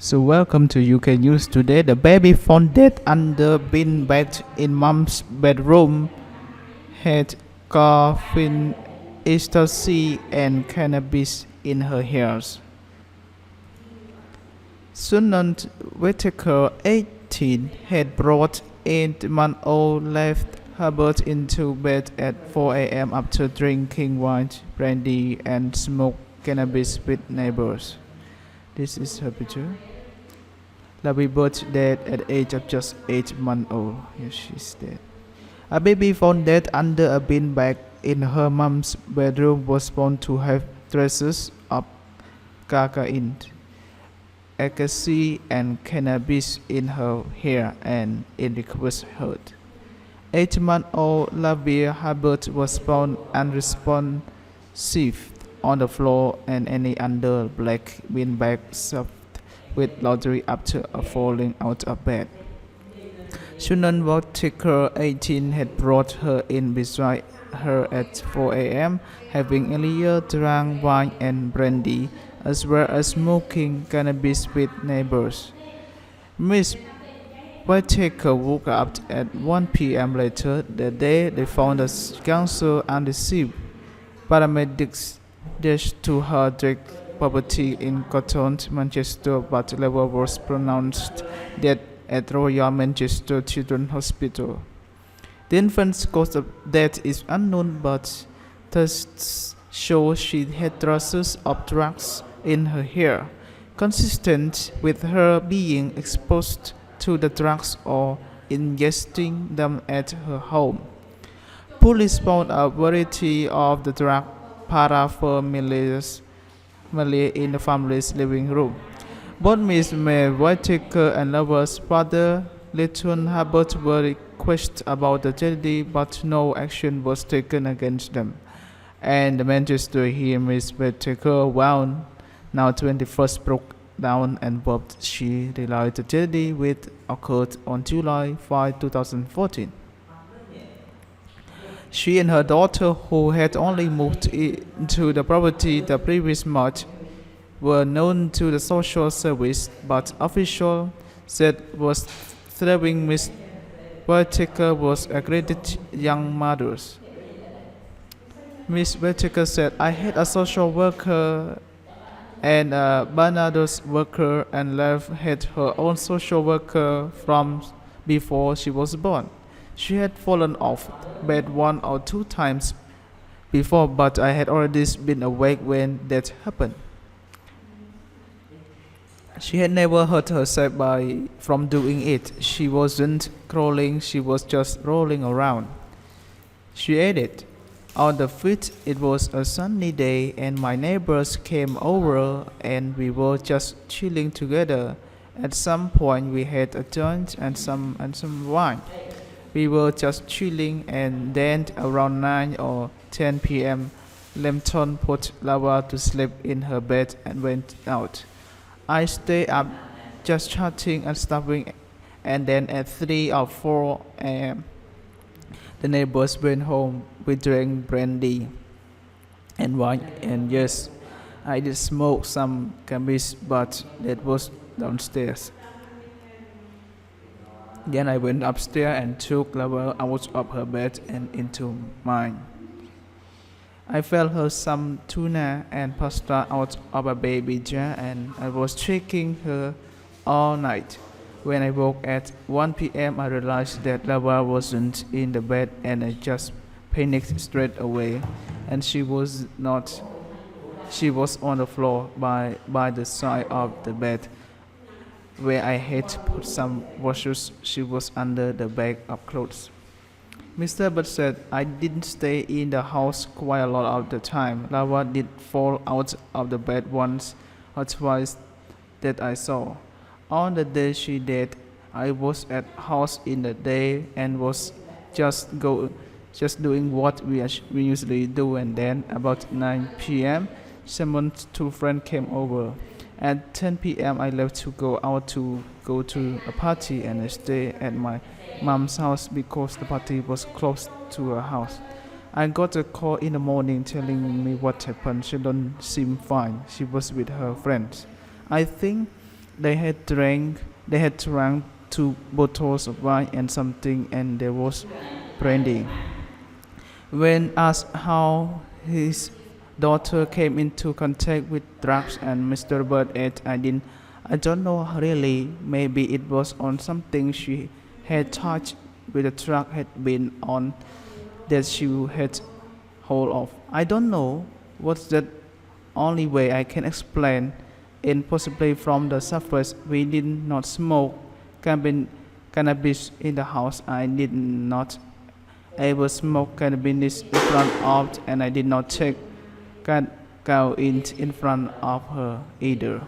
So welcome to UK News today. The baby found dead under bin bed in mom's bedroom had caffeine, ecstasy and cannabis in her hairs. Shannon Whittaker, 18, had brought 8-month-old Le'veah Herbert into bed at 4 a.m. after drinking wine, brandy and smoked cannabis with neighbours. This is her picture. Le'veah dead at the age of just 8 months old. Yes, she's dead. A baby found dead under a bin bag in her mom's bedroom was found to have traces of cocaine, ecstasy and cannabis in her hair and in the hurt. 8-month-old Le'veah Herbert was found unresponsive on the floor and any under black bin bag stuffed with laundry after falling out of bed. Shannon Whittaker, 18, had brought her in beside her at 4 a.m., having earlier drank wine and brandy, as well as smoking cannabis with neighbours. Miss Whittaker woke up at 1 p.m. later that day. They found the youngster undeceived. Paramedics dashed to her direct property in Gorton, Manchester, but Le'veah was pronounced dead at Royal Manchester Children's Hospital. The infant's cause of death is unknown, but tests show she had traces of drugs in her hair, consistent with her being exposed to the drugs or ingesting them at her home. Police found a variety of the drug paraphernalia in the family's living room. Both Miss May Whittaker and Le'veah's father, Le'veah Herbert, were questioned about the tragedy, but no action was taken against them. And the Manchester here, Miss Whittaker, well, now 21st, broke down and wept. She realized the tragedy which occurred on July 5, 2014. She and her daughter, who had only moved into the property the previous March, were known to the social service, but officials said was thriving. Miss Whittaker was a great young mother. Miss Whittaker said, "I had a social worker and a Bernardo's worker, and Le'veah had her own social worker from before she was born. She had fallen off bed 1 or 2 times before, but I had already been awake when that happened. She had never hurt herself from doing it. She wasn't crawling, she was just rolling around." She added, "On the 5th, it was a sunny day and my neighbors came over and we were just chilling together. At some point we had a joint and some wine. We were just chilling, and then around 9 or 10 p.m., Lambton put Le'veah to sleep in her bed and went out. I stayed up just chatting and stuffing, and then at 3 or 4 a.m., the neighbors went home. We drank brandy and wine, and yes, I did smoke some cannabis, but that was downstairs. Then I went upstairs and took Le'veah out of her bed and into mine. I fed her some tuna and pasta out of a baby jar, and I was shaking her all night. When I woke at 1 p.m., I realized that Le'veah wasn't in the bed, and I just panicked straight away. And she was not. She was on the floor by the side of the bed, where I had put some washers. She was under the bag of clothes." Mr. Herbert said, "I didn't stay in the house quite a lot of the time. Le'veah did fall out of the bed once or twice that I saw. On the day she died, I was at house in the day and was just doing what we usually do, and then about 9 p.m., someone's 2 friends came over. At 10 p.m. I left to go out to go to a party, and I stayed at my mom's house because the party was close to her house. I got a call in the morning telling me what happened. She don't seem fine. She was with her friends. I think they had drank they had drank 2 bottles of wine and something, and there was brandy. When asked how his daughter came into contact with drugs, and Mr. Bird said, I don't know really. Maybe it was on something she had touched with the drug had been on that she had hold of. I don't know. What's the only way I can explain? And possibly from the surface, we did not smoke cannabis in the house. I did not ever smoke cannabis in front of, and I did not take cocaine in front of her either.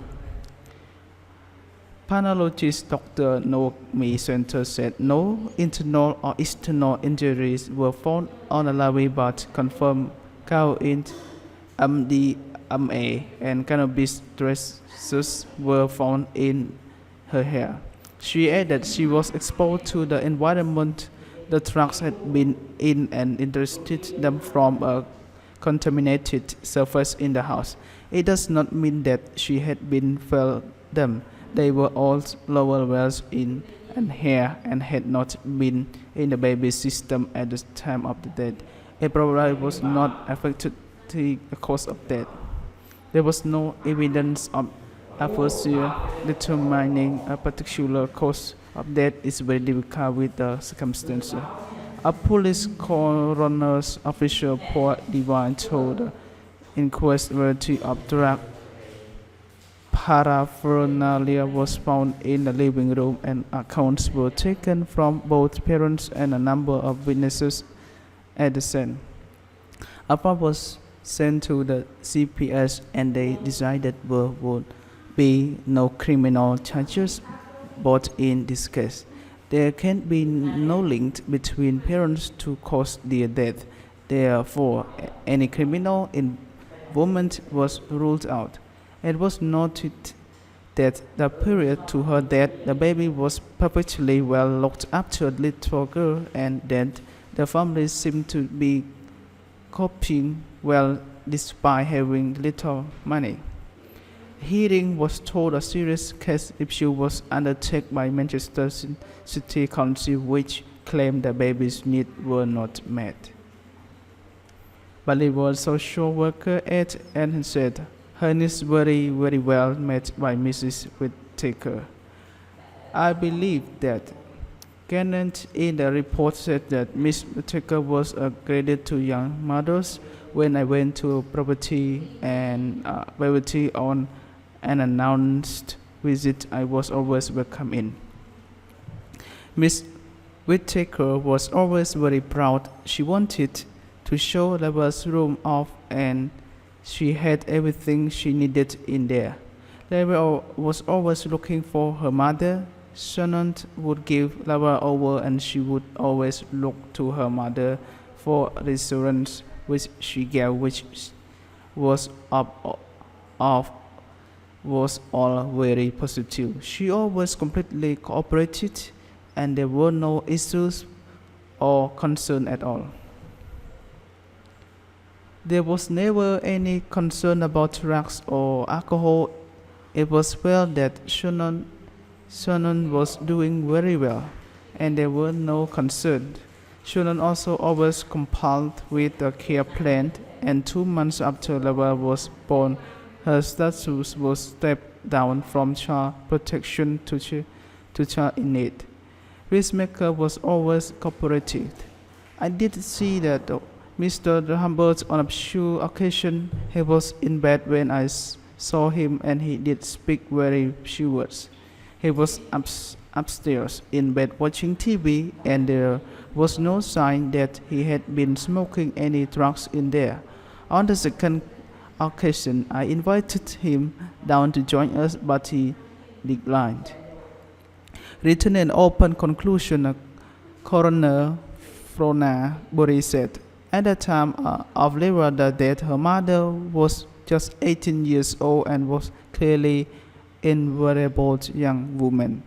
Pathologists Dr. Naomi Center said no internal or external injuries were found on Le'veah, but confirmed cocaine, MDMA, and cannabis traces were found in her hair. She added she was exposed to the environment the drugs had been in and ingested them from a contaminated surface in the house. It does not mean that she had been felt them. They were all lower wells in and hair and had not been in the baby's system at the time of the death. It probably was not affected the cause of death. There was no evidence of aphasia determining a particular cause of death is very difficult with the circumstances. A police coroner's official Paul Devine told the inquest variety of drug paraphernalia was found in the living room, and accounts were taken from both parents and a number of witnesses at the scene. A report was sent to the CPS, and they decided there would be no criminal charges brought in this case. There can be no link between parents to cause their death. Therefore, any criminal involvement was ruled out. It was noted that the period to her death, the baby was perfectly well looked after a little girl, and that the family seemed to be coping well despite having little money. Hearing was told a serious case issue was undertaken by Manchester City Council, which claimed the baby's needs were not met. But the was social worker at and said her needs very well met by Mrs. Whittaker. I believe that Kenneth in the report said that Miss Whittaker was a credit to young mothers. When I went to property and poverty on an announced visit, I was always welcome in. Miss Whittaker was always very proud. She wanted to show Le'veah's room off, and she had everything she needed in there. Le'veah was always looking for her mother. Shannon would give Le'veah over, and she would always look to her mother for reassurance, which she gave, which was was all very positive. She always completely cooperated, and there were no issues or concern at all. There was never any concern about drugs or alcohol. It was felt that Shannon was doing very well, and there were no concerns. Shannon also always complied with the care plan, and 2 months after Le'veah was born, her status was stepped down from child protection to child in need. Peacemaker was always cooperative. I did see that Mr. Herbert on a few occasions. He was in bed when I saw him, and he did speak very few words. He was upstairs in bed watching TV, and there was no sign that he had been smoking any drugs in there. On the second occasion, I invited him down to join us, but he declined. Written an open conclusion, Coroner Frona Burry said, at the time of Le'veah's death, her mother was just 18 years old and was clearly an vulnerable young woman.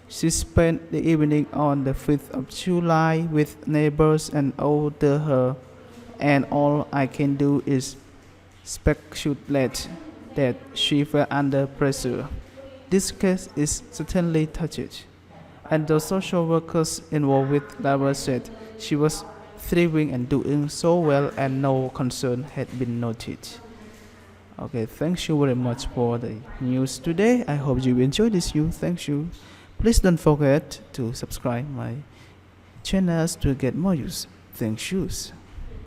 She spent the evening on the 5th of July with neighbors and older her, and all I can do is speculate that she fell under pressure. This case is certainly touched, and the social workers involved with Le'veah said she was thriving and doing so well and no concern had been noted. Okay, thank you very much for the news today. I hope you enjoyed this news. Thank you. Please don't forget to subscribe my channels to get more news. Thank you.